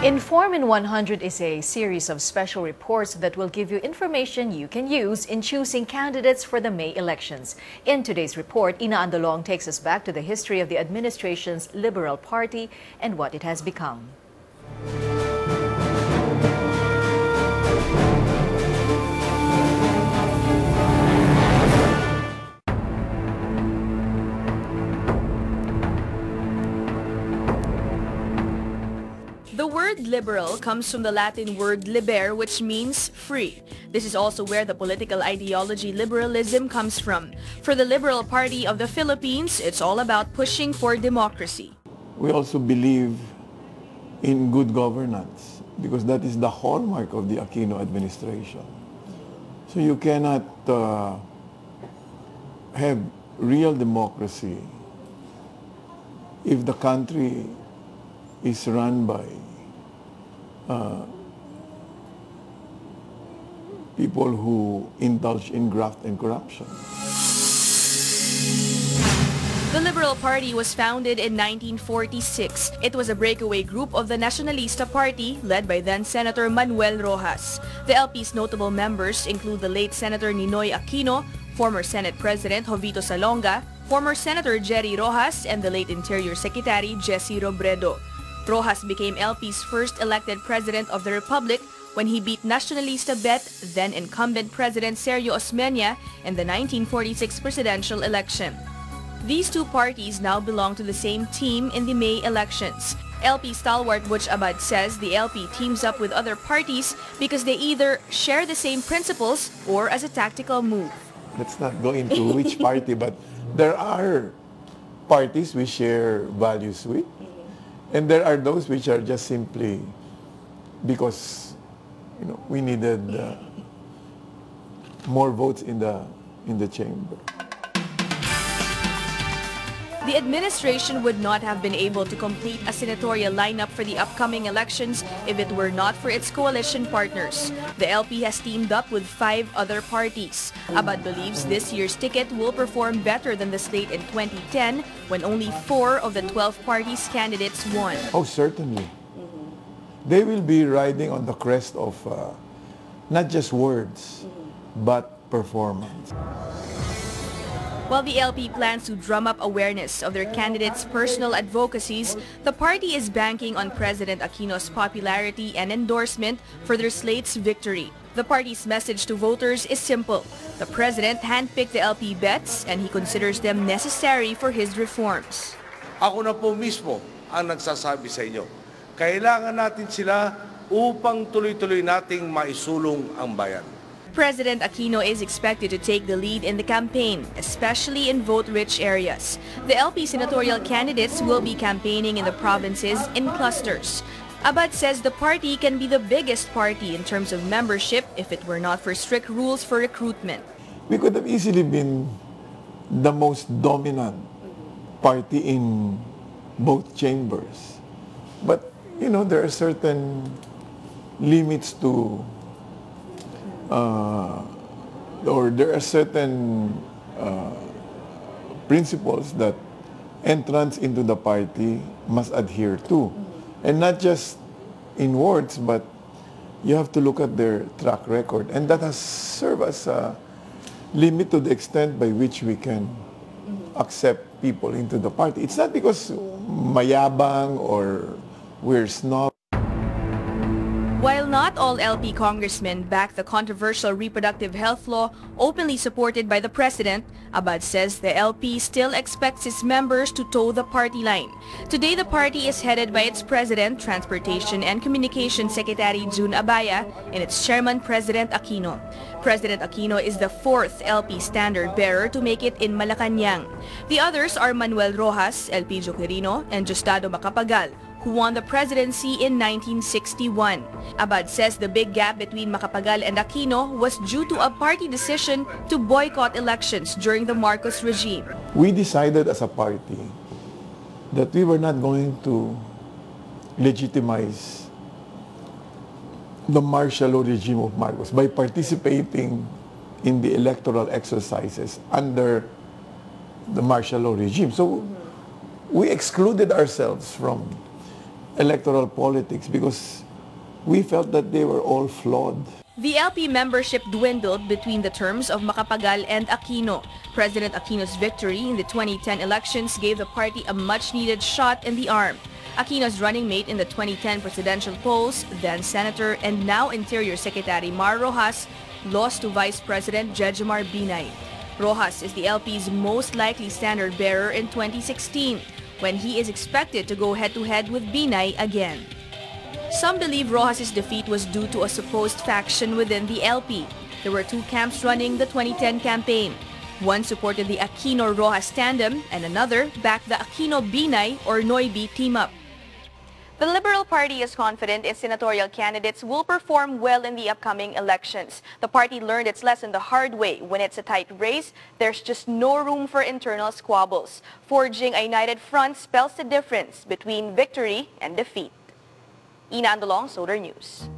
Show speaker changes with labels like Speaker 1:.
Speaker 1: Inform in 100 is a series of special reports that will give you information you can use in choosing candidates for the May elections. In today's report, Ina Andalong takes us back to the history of the administration's Liberal Party and what it has become.
Speaker 2: The word liberal comes from the Latin word liber, which means free. This is also where the political ideology liberalism comes from. For the Liberal Party of the Philippines, it's all about pushing for democracy.
Speaker 3: We also believe in good governance because that is the hallmark of the Aquino administration. So you cannot have real democracy if the country is run by people who indulge in graft and corruption.
Speaker 2: The Liberal Party was founded in 1946. It was a breakaway group of the Nacionalista Party led by then-Senator Manuel Rojas. The LP's notable members include the late Senator Ninoy Aquino, former Senate President Jovito Salonga, former Senator Jerry Rojas, and the late Interior Secretary Jesse Robredo. Rojas became LP's first elected President of the Republic when he beat Nacionalista Bet, then-incumbent President Sergio Osmeña, in the 1946 presidential election. These two parties now belong to the same team in the May elections. LP stalwart Butch Abad says the LP teams up with other parties because they either share the same principles or as a tactical move.
Speaker 3: Let's not go into which party, but there are parties we share values with, and there are those which are just simply because we needed more votes in the chamber.
Speaker 2: The administration would not have been able to complete a senatorial lineup for the upcoming elections if it were not for its coalition partners. The LP has teamed up with 5 other parties. Abad believes this year's ticket will perform better than the slate in 2010 when only 4 of the 12 parties' candidates won.
Speaker 3: Oh, certainly. They will be riding on the crest of not just words, but performance.
Speaker 2: While the LP plans to drum up awareness of their candidates' personal advocacies, the party is banking on President Aquino's popularity and endorsement for their slate's victory. The party's message to voters is simple. The president handpicked the LP bets and he considers them necessary for his reforms.
Speaker 4: Ako na po mismo ang nagsasabi sa inyo. Kailangan natin sila upang tuloy-tuloy nating maisulong ang bayan.
Speaker 2: President Aquino is expected to take the lead in the campaign, especially in vote-rich areas. The LP senatorial candidates will be campaigning in the provinces in clusters. Abad says the party can be the biggest party in terms of membership if it were not for strict rules for recruitment.
Speaker 3: We could have easily been the most dominant party in both chambers. But, there are certain limits to or there are certain principles that entrants into the party must adhere to. And not just in words, but you have to look at their track record. And that has served as a limit to the extent by which we can accept people into the party. It's not because mayabang or we're snob.
Speaker 2: While not all LP congressmen back the controversial reproductive health law openly supported by the president, Abad says the LP still expects its members to toe the party line. Today, the party is headed by its president, Transportation and Communications Secretary June Abaya, and its chairman, President Aquino. President Aquino is the 4th LP standard bearer to make it in Malacanang. The others are Manuel Rojas, Elpidio Quirino, and Justado Macapagal, who won the presidency in 1961. Abad says the big gap between Macapagal and Aquino was due to a party decision to boycott elections during the Marcos regime.
Speaker 3: We decided as a party that we were not going to legitimize the martial law regime of Marcos by participating in the electoral exercises under the martial law regime. So we excluded ourselves from electoral politics because we felt that they were all flawed.
Speaker 2: The LP membership dwindled between the terms of Macapagal and Aquino. President Aquino's victory in the 2010 elections gave the party a much-needed shot in the arm. Aquino's running mate in the 2010 presidential polls, then Senator and now Interior Secretary Mar Roxas, lost to Vice President Jejomar Binay. Roxas is the LP's most likely standard-bearer in 2016, when he is expected to go head-to-head with Binay again. Some believe Roxas' defeat was due to a supposed faction within the LP. There were two camps running the 2010 campaign. One supported the Aquino-Roxas tandem and another backed the Aquino-Binay or Noybi team-up. The Liberal Party is confident its senatorial candidates will perform well in the upcoming elections. The party learned its lesson the hard way. When it's a tight race, there's just no room for internal squabbles. Forging a united front spells the difference between victory and defeat. Ina Andalong, Solar News.